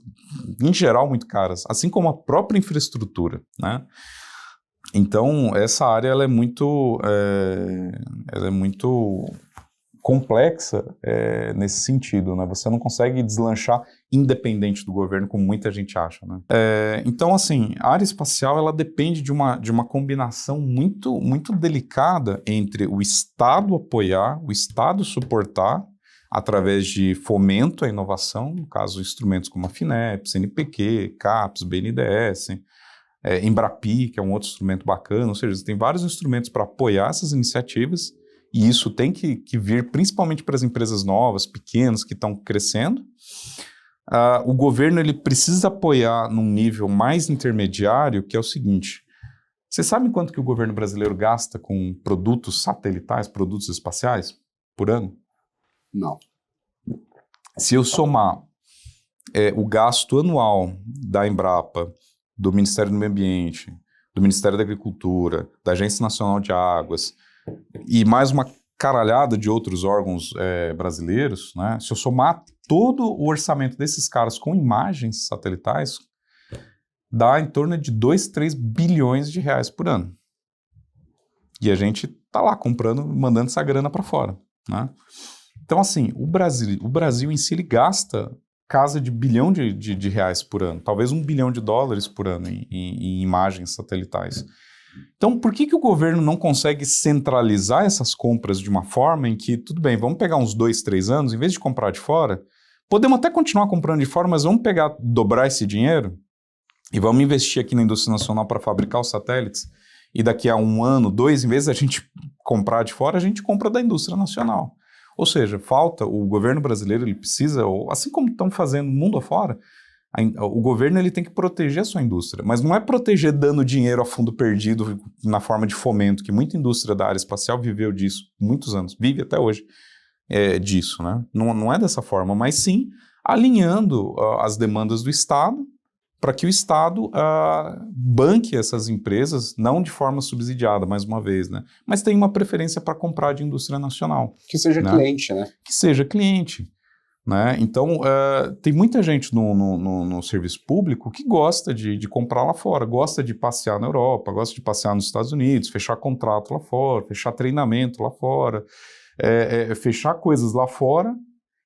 Speaker 3: em geral, muito caras, assim como a própria infraestrutura, né? Então, essa área ela é muito complexa nesse sentido, né? Você não consegue deslanchar independente do governo, como muita gente acha, né? Então, assim, a área espacial ela depende de uma combinação muito, muito delicada entre o Estado apoiar, o Estado suportar, através de fomento à inovação, no caso, instrumentos como a FINEP, CNPq, CAPES, BNDES, Embrapi, que é um outro instrumento bacana, ou seja, tem vários instrumentos para apoiar essas iniciativas, e isso tem que vir principalmente para as empresas novas, pequenas, que estão crescendo. O governo ele precisa apoiar num nível mais intermediário, que é o seguinte: vocês sabem quanto que o governo brasileiro gasta com produtos satelitais, produtos espaciais, por ano?
Speaker 2: Não.
Speaker 3: Se eu somar o gasto anual da Embrapa, do Ministério do Meio Ambiente, do Ministério da Agricultura, da Agência Nacional de Águas, e mais uma caralhada de outros órgãos brasileiros, né? Se eu somar todo o orçamento desses caras com imagens satelitais, dá em torno de 2, 3 bilhões de reais por ano. E a gente tá lá comprando, mandando essa grana para fora, né? Então, assim, o Brasil em si, ele gasta casa de bilhão de reais por ano, talvez $1 bilhão por ano em imagens satelitais. Então, por que o governo não consegue centralizar essas compras de uma forma em que, tudo bem, vamos pegar uns 2, 3 anos, em vez de comprar de fora, podemos até continuar comprando de fora, mas vamos dobrar esse dinheiro e vamos investir aqui na indústria nacional para fabricar os satélites, e daqui a 1 ano, 2, em vez da gente comprar de fora, a gente compra da indústria nacional. Ou seja, o governo brasileiro, ele precisa, assim como estão fazendo mundo afora, o governo ele tem que proteger a sua indústria, mas não é proteger dando dinheiro a fundo perdido na forma de fomento, que muita indústria da área espacial viveu disso muitos anos, vive até hoje disso, né? Não é dessa forma, mas sim alinhando as demandas do Estado para que o Estado banque essas empresas, não de forma subsidiada, mais uma vez, né? Mas tem uma preferência para comprar de indústria nacional.
Speaker 2: Que seja cliente, né?
Speaker 3: Que seja cliente. Né? Então, tem muita gente no serviço público que gosta de comprar lá fora, gosta de passear na Europa, gosta de passear nos Estados Unidos, fechar contrato lá fora, fechar treinamento lá fora, fechar coisas lá fora,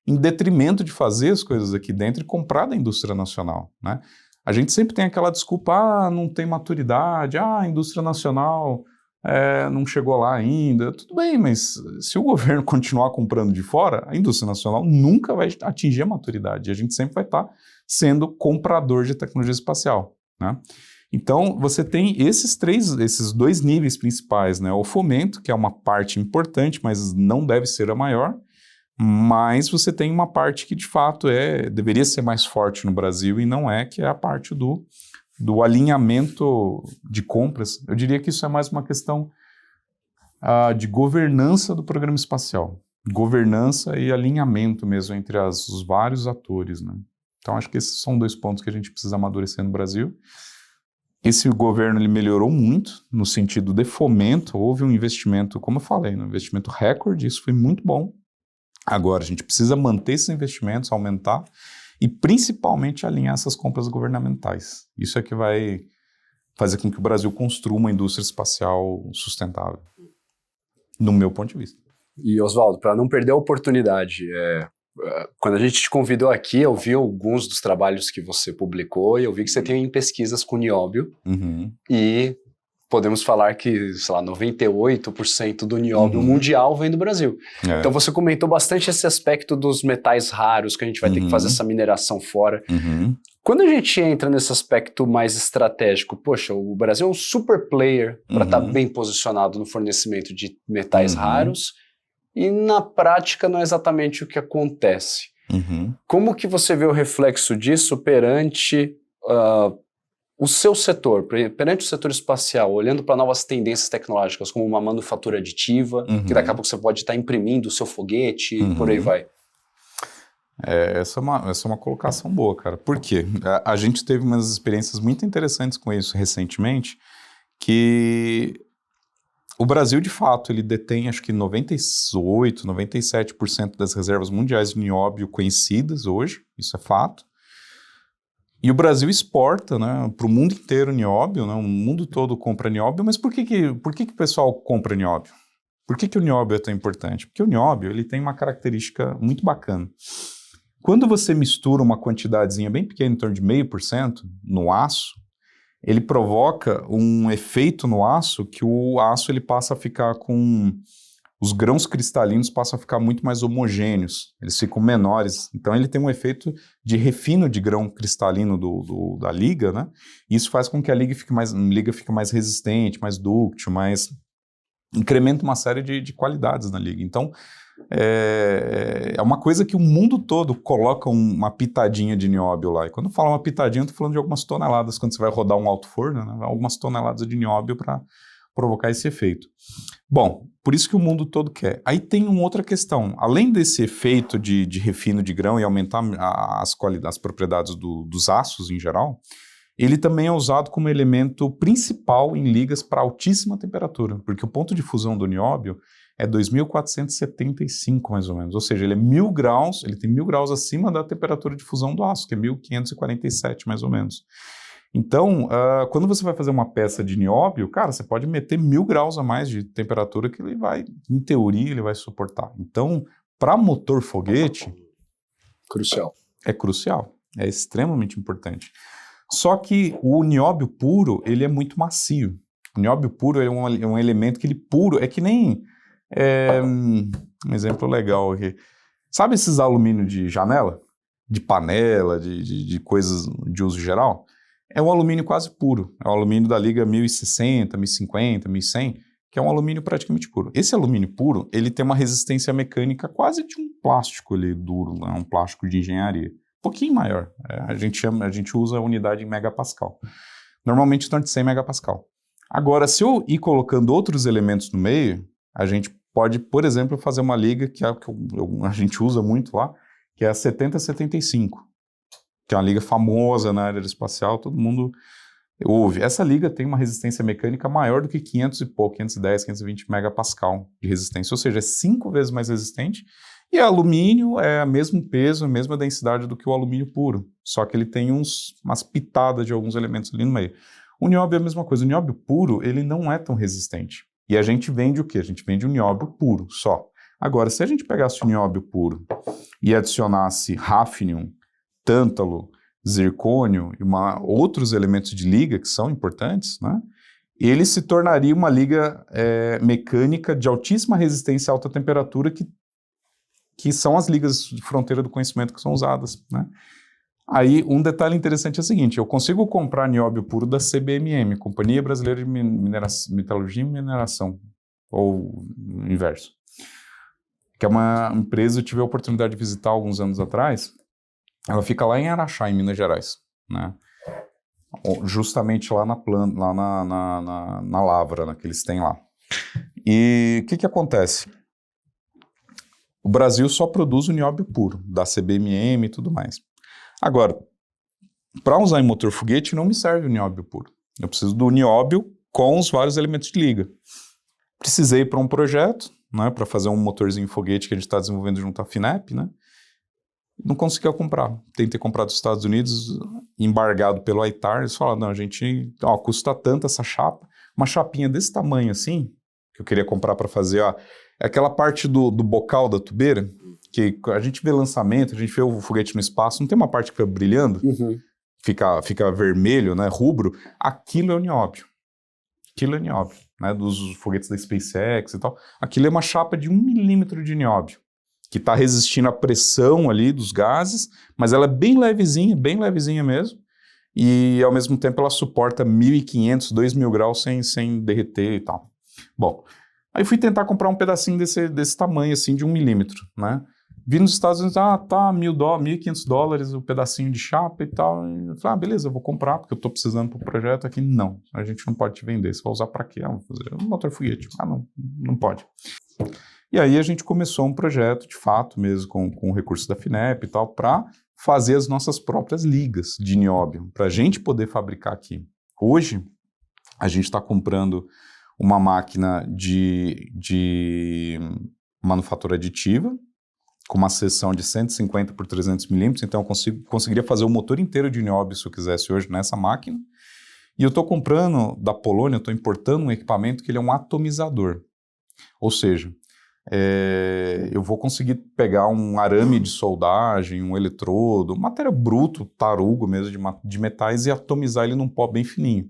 Speaker 3: em detrimento de fazer as coisas aqui dentro e comprar da indústria nacional, né? A gente sempre tem aquela desculpa, não tem maturidade, a indústria nacional não chegou lá ainda. Tudo bem, mas se o governo continuar comprando de fora, a indústria nacional nunca vai atingir a maturidade. A gente sempre vai estar sendo comprador de tecnologia espacial, né? Então, você tem esses 2 níveis principais, né? O fomento, que é uma parte importante, mas não deve ser a maior, mas você tem uma parte que, de fato, deveria ser mais forte no Brasil e não que é a parte do alinhamento de compras. Eu diria que isso é mais uma questão de governança do programa espacial. Governança e alinhamento mesmo entre os vários atores, né? Então, acho que esses são 2 pontos que a gente precisa amadurecer no Brasil. Esse governo ele melhorou muito no sentido de fomento. Houve um investimento, como eu falei, um investimento recorde, isso foi muito bom. Agora, a gente precisa manter esses investimentos, aumentar, e principalmente alinhar essas compras governamentais. Isso é que vai fazer com que o Brasil construa uma indústria espacial sustentável, no meu ponto de vista.
Speaker 2: E, Oswaldo, para não perder a oportunidade, quando a gente te convidou aqui, eu vi alguns dos trabalhos que você publicou e eu vi que você tem pesquisas com nióbio, e podemos falar que, sei lá, 98% do nióbio mundial vem do Brasil. Então você comentou bastante esse aspecto dos metais raros, que a gente vai ter que fazer essa mineração fora. Quando a gente entra nesse aspecto mais estratégico, poxa, o Brasil é um super player para estar bem posicionado no fornecimento de metais raros, e na prática não é exatamente o que acontece. Como que você vê o reflexo disso perante o seu setor, perante o setor espacial, olhando para novas tendências tecnológicas, como uma manufatura aditiva, que daqui a pouco você pode estar imprimindo o seu foguete e por aí vai?
Speaker 3: Essa é uma colocação boa, cara. Por quê? A gente teve umas experiências muito interessantes com isso recentemente, que o Brasil, de fato, ele detém acho que 98%, 97% das reservas mundiais de nióbio conhecidas hoje, isso é fato. E o Brasil exporta, né, para o mundo inteiro nióbio, né, o mundo todo compra nióbio, mas por que o pessoal compra nióbio? Por que o nióbio é tão importante? Porque o nióbio ele tem uma característica muito bacana. Quando você mistura uma quantidadezinha bem pequena, em torno de 0,5% no aço, ele provoca um efeito no aço que o aço ele passa a ficar com... Os grãos cristalinos passam a ficar muito mais homogêneos, eles ficam menores. Então ele tem um efeito de refino de grão cristalino da liga, né? E isso faz com que a liga fique mais resistente, mais dúctil, incrementa uma série de qualidades na liga. Então é uma coisa que o mundo todo coloca uma pitadinha de nióbio lá. E quando eu falo uma pitadinha, eu estou falando de algumas toneladas, quando você vai rodar um alto forno, né? Algumas toneladas de nióbio para provocar esse efeito. Bom, por isso que o mundo todo quer. Aí tem uma outra questão. Além desse efeito de refino de grão e aumentar as propriedades dos aços em geral, ele também é usado como elemento principal em ligas para altíssima temperatura, porque o ponto de fusão do nióbio é 2.475 mais ou menos, ou seja, ele é 1.000 graus, ele tem 1.000 graus acima da temperatura de fusão do aço, que é 1.547 mais ou menos. Então, quando você vai fazer uma peça de nióbio, cara, você pode meter 1.000 graus a mais de temperatura que ele vai, em teoria, ele vai suportar. Então, para motor foguete...
Speaker 2: Crucial.
Speaker 3: É crucial, é extremamente importante. Só que o nióbio puro, ele é muito macio. O nióbio puro é um elemento que ele puro, é que nem... um exemplo legal aqui. Sabe esses alumínio de janela? De panela, de coisas de uso geral? É um alumínio quase puro. É o alumínio da liga 1060, 1050, 1100, que é um alumínio praticamente puro. Esse alumínio puro, ele tem uma resistência mecânica quase de um plástico ali duro, né? Um plástico de engenharia. Um pouquinho maior. A gente usa a unidade em megapascal. Normalmente em torno de 100 megapascal. Agora, se eu ir colocando outros elementos no meio, a gente pode, por exemplo, fazer uma liga que a gente usa muito lá, que é a 7075. Que é uma liga famosa na área espacial, todo mundo ouve. Essa liga tem uma resistência mecânica maior do que 500 e pouco, 510, 520 megapascal de resistência, ou seja, é 5 vezes mais resistente, e alumínio é o mesmo peso, a mesma densidade do que o alumínio puro, só que ele tem umas pitadas de alguns elementos ali no meio. O nióbio é a mesma coisa, o nióbio puro, ele não é tão resistente, e a gente vende o quê? A gente vende o nióbio puro, só. Agora, se a gente pegasse o nióbio puro e adicionasse hafnium, tântalo, zircônio e outros elementos de liga que são importantes, né? Ele se tornaria uma liga mecânica de altíssima resistência a alta temperatura que são as ligas de fronteira do conhecimento que são usadas, né? Aí, um detalhe interessante é o seguinte, eu consigo comprar nióbio puro da CBMM, Companhia Brasileira de Metalurgia e Mineração, ou o inverso, que é uma empresa, eu tive a oportunidade de visitar alguns anos atrás. Ela fica lá em Araxá, em Minas Gerais, né? Justamente lá na lavra, né, que eles têm lá. E o que acontece? O Brasil só produz o nióbio puro, da CBMM e tudo mais. Agora, para usar em motor foguete não me serve o nióbio puro. Eu preciso do nióbio com os vários elementos de liga. Precisei para um projeto, né, para fazer um motorzinho foguete que a gente está desenvolvendo junto à FINEP, né? Não conseguia comprar. Tentei comprar dos Estados Unidos, embargado pelo ITAR. Eles falaram, não, custa tanto essa chapa. Uma chapinha desse tamanho assim, que eu queria comprar para fazer, é aquela parte do bocal da tubeira, que a gente vê lançamento, a gente vê o foguete no espaço, não tem uma parte que fica brilhando?
Speaker 2: Uhum.
Speaker 3: Fica vermelho, né, rubro. Aquilo é o nióbio. Né, dos foguetes da SpaceX e tal. Aquilo é uma chapa de 1 milímetro de nióbio, que está resistindo à pressão ali dos gases, mas ela é bem levezinha mesmo, e ao mesmo tempo ela suporta 1.500, 2.000 graus sem derreter e tal. Bom, Aí fui tentar comprar um pedacinho desse tamanho, assim, de 1 milímetro, né? Vi nos Estados Unidos, tá, $1.500 o pedacinho de chapa e tal. E eu falei, beleza, eu vou comprar, porque eu tô precisando pro projeto aqui. Não, a gente não pode te vender. Você vai usar para quê? Vou fazer um motor foguete. Não pode. E aí a gente começou um projeto, de fato, mesmo com o recurso da FINEP e tal, para fazer as nossas próprias ligas de nióbio, para a gente poder fabricar aqui. Hoje, a gente está comprando uma máquina de manufatura aditiva, com uma seção de 150 por 300 milímetros, então eu conseguiria fazer o motor inteiro de nióbio se eu quisesse hoje nessa máquina. E eu estou comprando da Polônia, eu estou importando um equipamento que ele é um atomizador. Ou seja, eu vou conseguir pegar um arame de soldagem, um eletrodo, matéria bruto, tarugo mesmo, de metais e atomizar ele num pó bem fininho.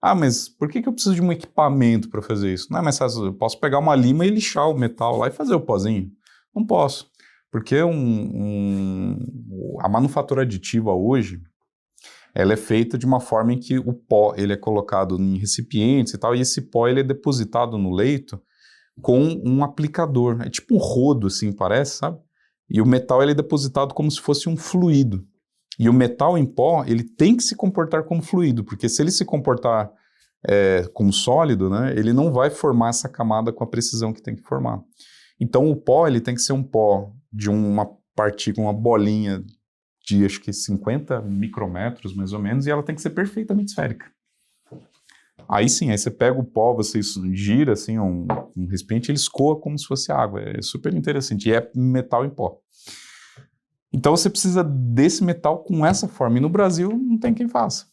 Speaker 3: Mas por que eu preciso de um equipamento para fazer isso? Não é mais fácil, eu posso pegar uma lima e lixar o metal lá e fazer o pozinho. Não posso. Porque a manufatura aditiva hoje, ela é feita de uma forma em que o pó ele é colocado em recipientes e tal, e esse pó ele é depositado no leito com um aplicador. É tipo um rodo, assim, parece, sabe? E o metal ele é depositado como se fosse um fluido. E o metal em pó, ele tem que se comportar como fluido, porque se ele se comportar como sólido, né, ele não vai formar essa camada com a precisão que tem que formar. Então o pó ele tem que ser um pó de uma partícula, uma bolinha de acho que 50 micrômetros mais ou menos, e ela tem que ser perfeitamente esférica. Aí sim, aí você pega o pó, você gira assim um recipiente, ele escoa como se fosse água, é super interessante, e é metal em pó. Então você precisa desse metal com essa forma, e no Brasil não tem quem faça.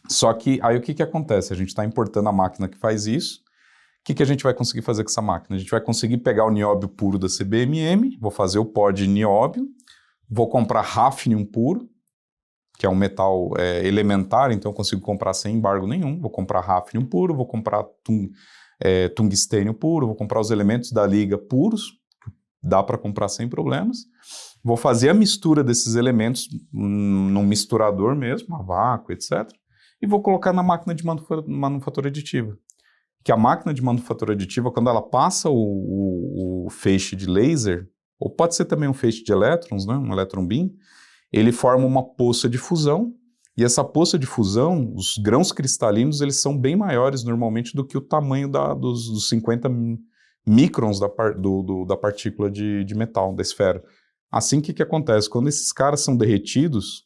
Speaker 3: Só que aí o que acontece? A gente está importando a máquina que faz isso. O que a gente vai conseguir fazer com essa máquina? A gente vai conseguir pegar o nióbio puro da CBMM, vou fazer o pó de nióbio, vou comprar hafnium puro, que é um metal elementar, então eu consigo comprar sem embargo nenhum, vou comprar hafnium puro, vou comprar tungstênio puro, vou comprar os elementos da liga puros, dá para comprar sem problemas, vou fazer a mistura desses elementos num misturador mesmo, a vácuo, etc., e vou colocar na máquina de manufatura aditiva. Que a máquina de manufatura aditiva, quando ela passa o feixe de laser, ou pode ser também um feixe de elétrons, né, um electron beam, ele forma uma poça de fusão, e essa poça de fusão, os grãos cristalinos, eles são bem maiores normalmente do que o tamanho dos 50 microns da partícula de metal, da esfera. Assim, o que acontece? Quando esses caras são derretidos,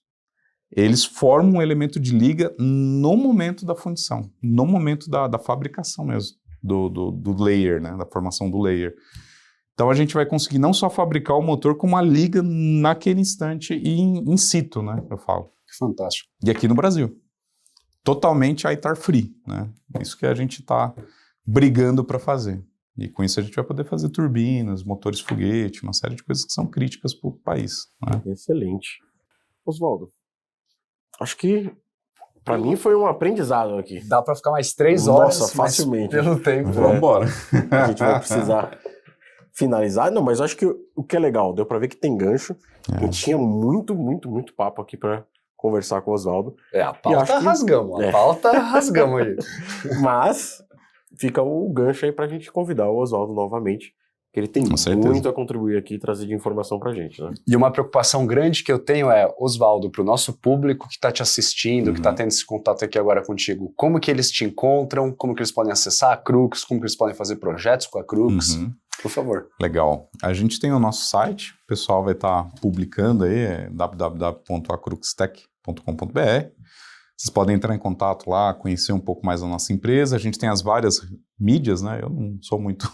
Speaker 3: eles formam um elemento de liga no momento da fundição, no momento da fabricação mesmo, do layer, né, da formação do layer. Então a gente vai conseguir não só fabricar o motor, como a liga naquele instante e in situ, né, eu falo.
Speaker 2: Fantástico.
Speaker 3: E aqui no Brasil. Totalmente ITAR free, né? Isso que a gente está brigando para fazer. E com isso a gente vai poder fazer turbinas, motores foguete, uma série de coisas que são críticas para o país. Né?
Speaker 1: Excelente. Oswaldo, acho que para mim foi um aprendizado aqui.
Speaker 2: Dá para ficar mais 3 horas.
Speaker 1: Nossa, facilmente.
Speaker 2: Pelo tempo.
Speaker 3: Vamos embora.
Speaker 1: A gente vai precisar finalizar. Não, mas eu acho que o que é legal, deu para ver que tem gancho. A gente tinha muito papo aqui para conversar com o Oswaldo.
Speaker 2: A pauta rasgamos. A pauta rasgamos aí.
Speaker 1: Mas fica o gancho aí pra gente convidar o Oswaldo novamente, que ele tem muito a contribuir aqui e trazer de informação pra gente, né?
Speaker 2: E uma preocupação grande que eu tenho é, Oswaldo, pro nosso público que tá te assistindo, que tá tendo esse contato aqui agora contigo, como que eles te encontram, como que eles podem acessar a Crux, como que eles podem fazer projetos com a Crux, por favor.
Speaker 3: Legal. A gente tem o nosso site, o pessoal vai estar publicando aí, www.acruxtech.com.br. Vocês podem entrar em contato lá, conhecer um pouco mais da nossa empresa. A gente tem as várias mídias, né? Eu não sou muito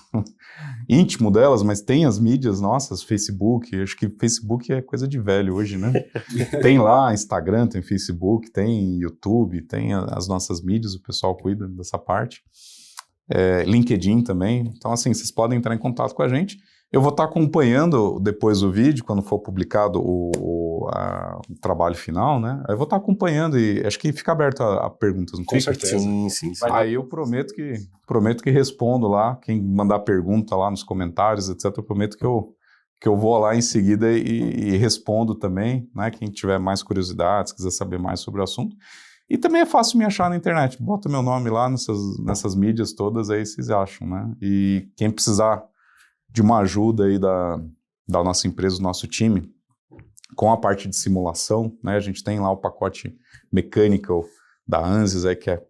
Speaker 3: íntimo delas, mas tem as mídias nossas, Facebook. Acho que Facebook é coisa de velho hoje, né? Tem lá Instagram, tem Facebook, tem YouTube, tem as nossas mídias, o pessoal cuida dessa parte. LinkedIn também. Então, assim, vocês podem entrar em contato com a gente. Eu vou estar acompanhando depois do vídeo, quando for publicado o trabalho final, né? Eu vou estar acompanhando e acho que fica aberto a perguntas, não
Speaker 2: Com
Speaker 3: fica?
Speaker 2: certeza.
Speaker 1: Sim.
Speaker 3: Aí eu prometo que respondo lá, quem mandar pergunta lá nos comentários, etc., eu prometo que eu vou lá em seguida e respondo também, né? Quem tiver mais curiosidades, quiser saber mais sobre o assunto. E também é fácil me achar na internet. Bota meu nome lá nessas mídias todas, aí vocês acham, né? E quem precisar de uma ajuda aí da nossa empresa, do nosso time, com a parte de simulação, né? A gente tem lá o pacote Mechanical da Ansys, aí, que é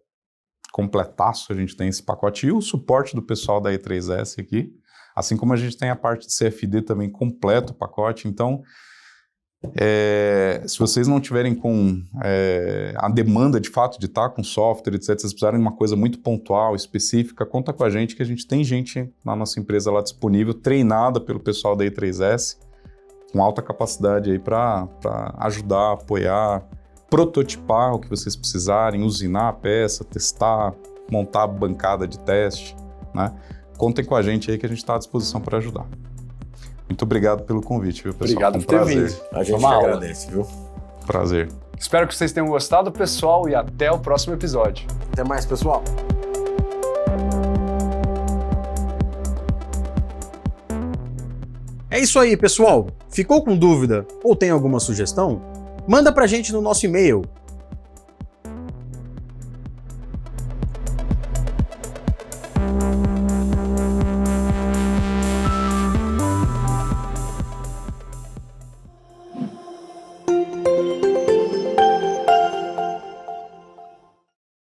Speaker 3: completaço, a gente tem esse pacote. E o suporte do pessoal da E3S aqui, assim como a gente tem a parte de CFD também completo o pacote. Então, se vocês não tiverem com a demanda de fato de estar com software, etc., vocês precisarem de uma coisa muito pontual, específica, conta com a gente, que a gente tem gente na nossa empresa lá disponível, treinada pelo pessoal da E3S, com alta capacidade aí para ajudar, apoiar, prototipar o que vocês precisarem, usinar a peça, testar, montar a bancada de teste, né? Contem com a gente aí que a gente está à disposição para ajudar. Muito obrigado pelo convite, viu, pessoal?
Speaker 2: Obrigado por ter vindo.
Speaker 1: A gente agradece, viu?
Speaker 3: Prazer.
Speaker 2: Espero que vocês tenham gostado, pessoal, e até o próximo episódio.
Speaker 1: Até mais, pessoal. É isso aí, pessoal. Ficou com dúvida ou tem alguma sugestão? Manda pra gente no nosso e-mail